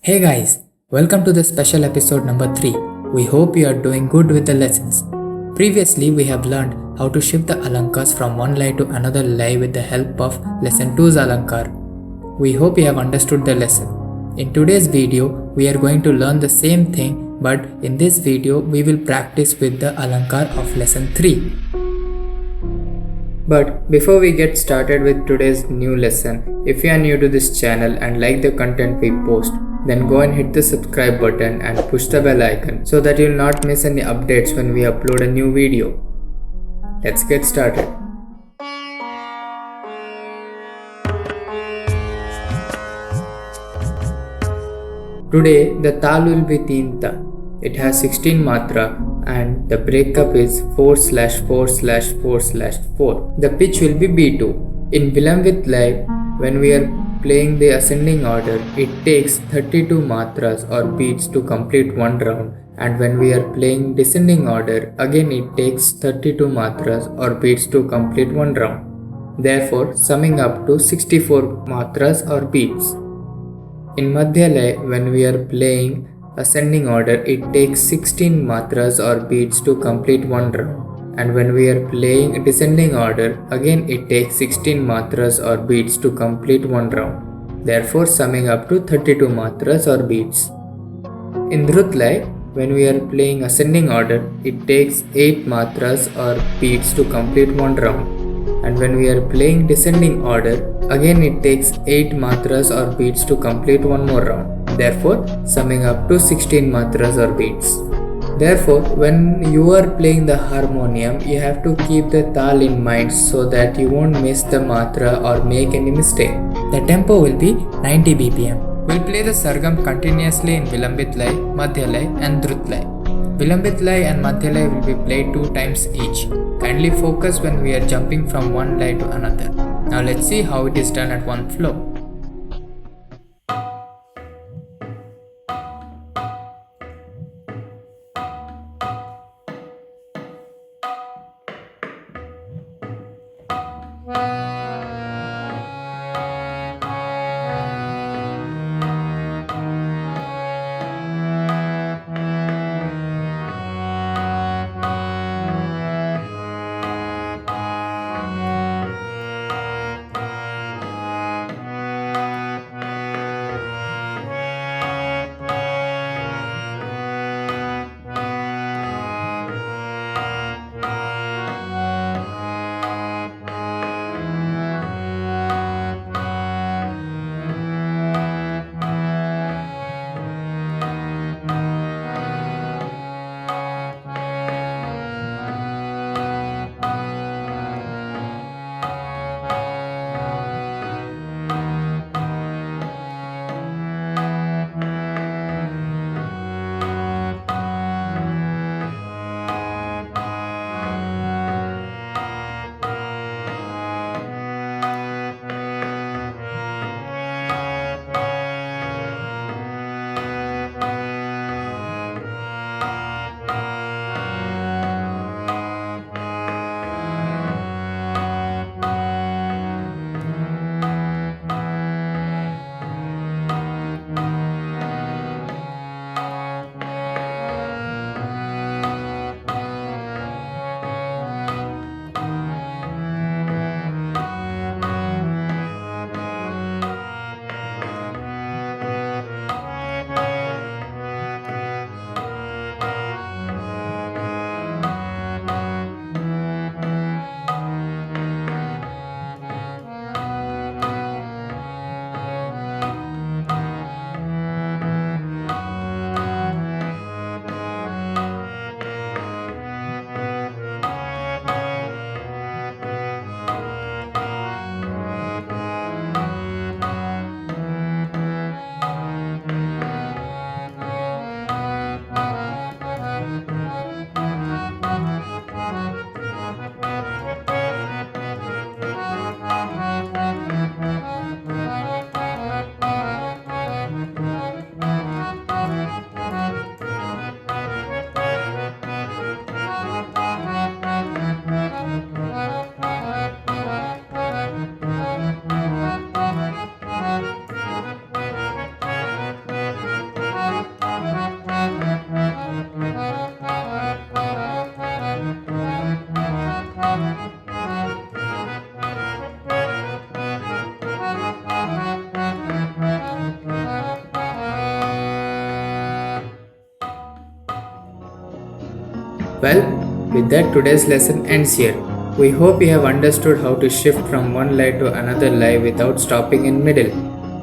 Hey guys, welcome to the special episode number 3. We hope you are doing good with the lessons. Previously, we have learned how to shift the Alankars from one lay to another lay with the help of lesson 2's Alankar. We hope you have understood the lesson. In today's video, we are going to learn the same thing, but in this video, we will practice with the Alankar of lesson 3. But before we get started with today's new lesson, if you are new to this channel and like the content we post, then go and hit the subscribe button and push the bell icon so that you'll not miss any updates when we upload a new video. Let's get started. Today the tal will be Tinta. It has 16 matra and the breakup is 4/4/4/4. The pitch will be B2. In Vilaambit Lay, when we are playing the ascending order, it takes 32 matras or beats to complete one round, and when we are playing descending order, again it takes 32 matras or beats to complete one round. Therefore, summing up to 64 matras or beats. In Madhya Lay, when we are playing ascending order, it takes 16 matras or beats to complete one round. And when we are playing descending order, again it takes 16 matras or beats to complete one round, therefore summing up to 32 matras or beats. In Dhrut Lay, when we are playing ascending order, it takes 8 matras or beats to complete one round. And when we are playing descending order, again it takes 8 matras or beats to complete one more round, therefore summing up to 16 matras or beats. Therefore, when you are playing the harmonium, you have to keep the tal in mind so that you won't miss the matra or make any mistake. The tempo will be 90 bpm. We'll play the sargam continuously in Vilaambit Lay, Madhya Lay and Dhrut Lay. Vilaambit Lay and Madhya Lay will be played 2 times each. Kindly focus when we are jumping from one lay to another. Now let's see how it is done at one flow. Well, with that, today's lesson ends here. We hope you have understood how to shift from one lay to another lay without stopping in middle.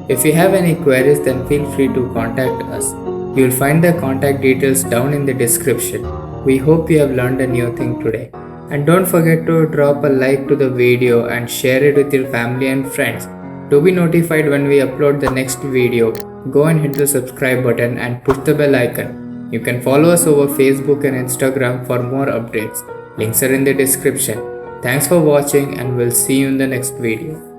If you have any queries, then feel free to contact us. You will find the contact details down in the description. We hope you have learned a new thing today. And don't forget to drop a like to the video and share it with your family and friends. To be notified when we upload the next video, go and hit the subscribe button and push the bell icon. You can follow us over Facebook and Instagram for more updates. Links are in the description. Thanks for watching and we'll see you in the next video.